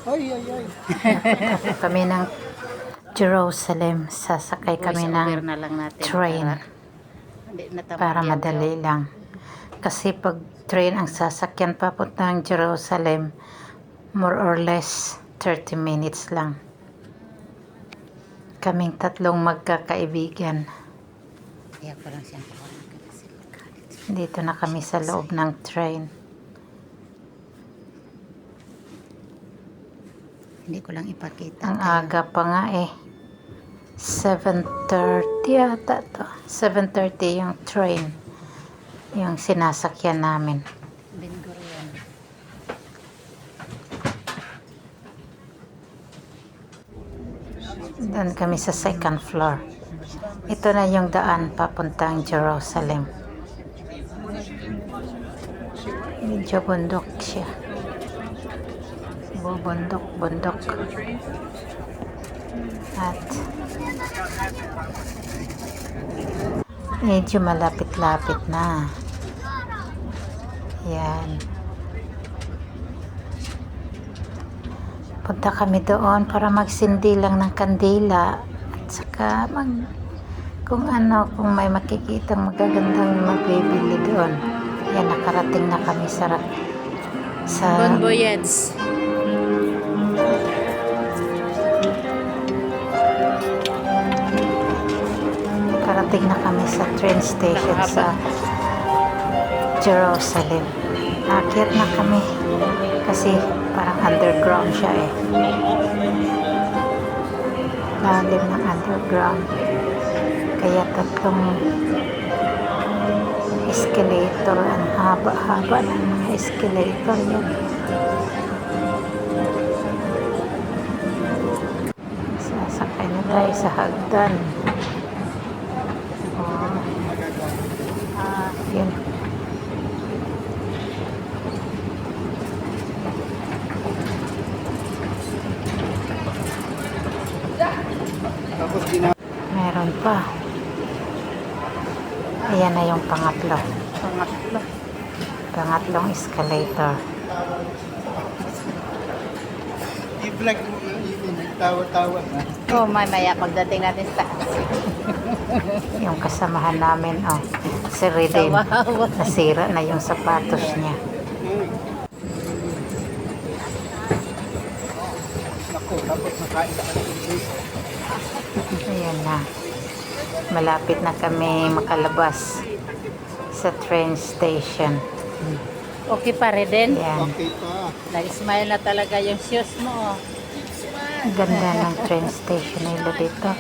Ay, ay, ay. Kami ng Jerusalem. Sasakay kami ng na lang natin train para madali lang. Kasi pag train ang sasakyan papuntang Jerusalem, more or less 30 minutes lang. Kaming tatlong magkakaibigan. Kaya ko lang siyang Dito na kami sa loob ng train. hindi ko lang ipakita. Ang aga pa nga eh. 7:30 yata to. 7:30 yung train. Yung sinasakyan namin. Ben-Gurion. Doon kami sa second floor. Ito na yung daan papuntang Jerusalem. Medyo bundok siya. Bundok. At medyo malapit-lapit na. Yan. Punta kami doon para magsindi lang ng kandila at saka kung may makikitang magagandang mabibili doon. Yan, nakarating na kami sa Bonboyets. nakarating na kami sa train station sa Jerusalem. Aakyat na kami kasi parang underground siya eh. Lalim ng underground. Kaya tatlong escalator. Ang haba-haba ng mga escalator yan. Sasakay na tayo sa hagdan. Yun. Tapos Meron pa. Ayan na yung pangatlo. Pangatlong escalator. i-vlog mo yung nagtawa-tawa na. Oh, maya pagdating natin sa Yung kasamahan namin, si Reden. Nasira na yung sapatos niya. Naku, tapos nakain ka ng English. Ayan na. Malapit na kami makalabas sa train station. okay pa rin din. Ayan. Okay pa. Nag-smile na talaga yung shoes mo. Ganda ng train station nila dito.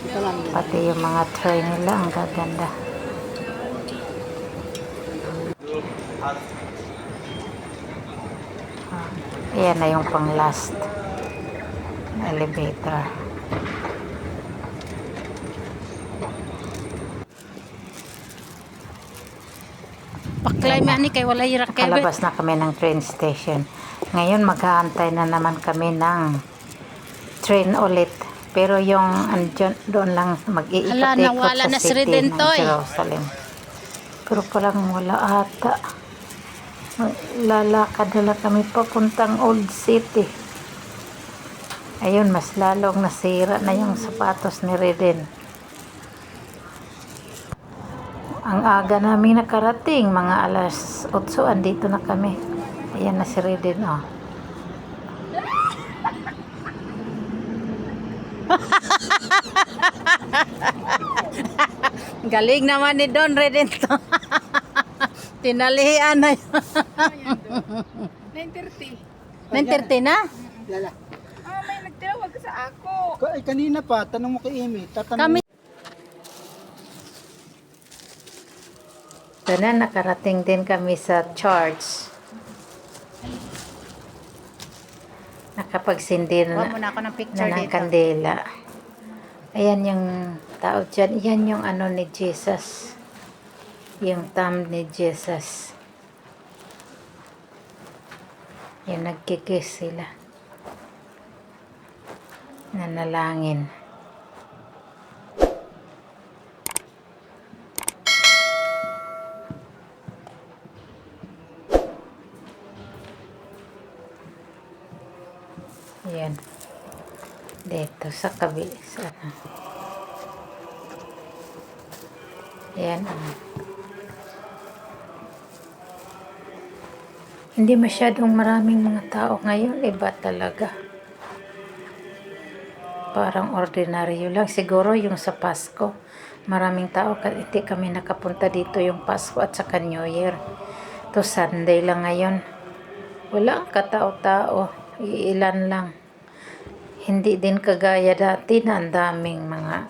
Ito lang. Pati yung mga train nila, ang gaganda. Ayan na yung pang last na elevator. Paklay man ni kay wala irak kay Nakalabas na kami ng train station. Ngayon maghaantay na naman kami ng train ulit. Pero yung doon lang mag-iikot-ikot nawala sa na si city Reden ng to, eh. Jerusalem. Pero parang wala ata. Lalakad na lang kami papuntang Old City. Ayun, mas lalong nasira na yung sapatos ni Reden. Ang aga namin nakarating, mga alas 8, andito na kami. Ayan na si Reden, Galing naman ni Don Redento. Tinalihan na yun. 9:30. 9:30 na? Lala. May nagtawag sa ako. Ay, kanina pa, tanong mo kay Amy. Kami. Ito na, nakarating din kami sa church. Nakapagsindi Kuha na, muna ako ng picture ng dito. kandela. Ayan yung tao dyan. Yan yung ni Jesus. Yung thumb ni Jesus. Yan, nagkikis sila. Nanalangin. Yan. Dito sa sana. Yan. Hindi masyadong maraming mga tao ngayon. Iba talaga. Parang ordinaryo lang. Siguro yung sa Pasko. Maraming tao. Hindi kami nakapunta dito yung Pasko at saka New Year. To Sunday lang ngayon. Wala ang katao-tao. Iilan lang. Hindi din kagaya dati na ang daming mga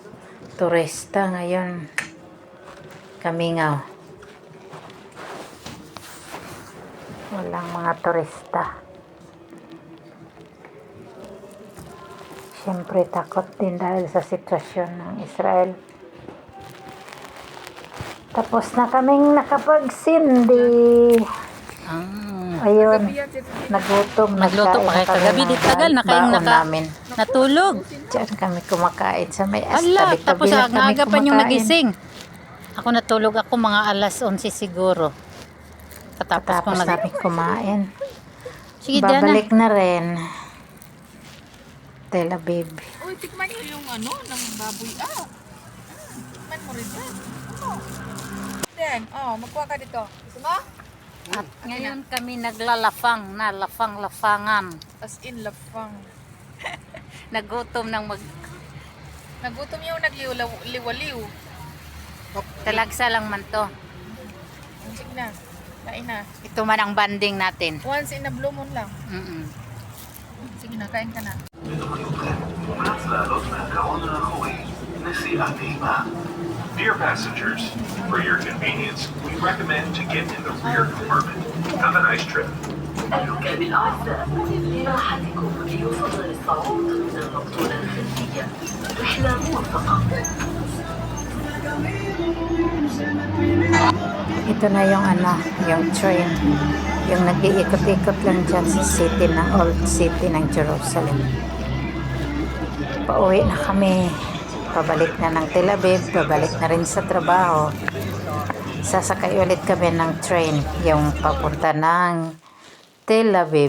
turista ngayon. Kamingaw. Walang mga turista. Siyempre takot din dahil sa sitwasyon ng Israel. Tapos na kaming nakapagsindi. Ayun, nagutom. Nagluto pa kayo kagabi. Di tagal na kayong namin. natulog. Diyan kami kumakain sa may Ala, tabi-tabi tapos lang ang kami aga pa yung kumakain. nagising. Ako natulog ako mga alas 11 siguro. Katapos Tapos kong namin kumain. Sige, Diana. Babalik na rin. Tel Aviv. Uy, tikman niyo yung ano, ng baboy. Tikman mo rin yan. Then, magkuha ka dito. Gusto mo? At ngayon kami naglalafang na lafang-lafangan. As in, lafang. Nagutom ng Nagutom yung nagliwaliw. talagsa lang man to. Sige na. Kain na. Ito man ang banding natin. Once in a blue moon lang. Sige na, kain ka na. Dear passengers, for your convenience, we recommend to get in the rear compartment. Have a nice trip. الركاب الأعزاء لراحتكم ليفضل الصعود من المقطورة الخلفية رحلة موفقة. Ito na yung yung train. Yung nag-iikot-ikot lang dyan sa city ng Old City ng Jerusalem. Pauwi na kami. Pabalik na ng Tel Aviv. Pabalik na rin sa trabaho. Sasakay ulit kami ng train. Yung papunta ng Tel Aviv.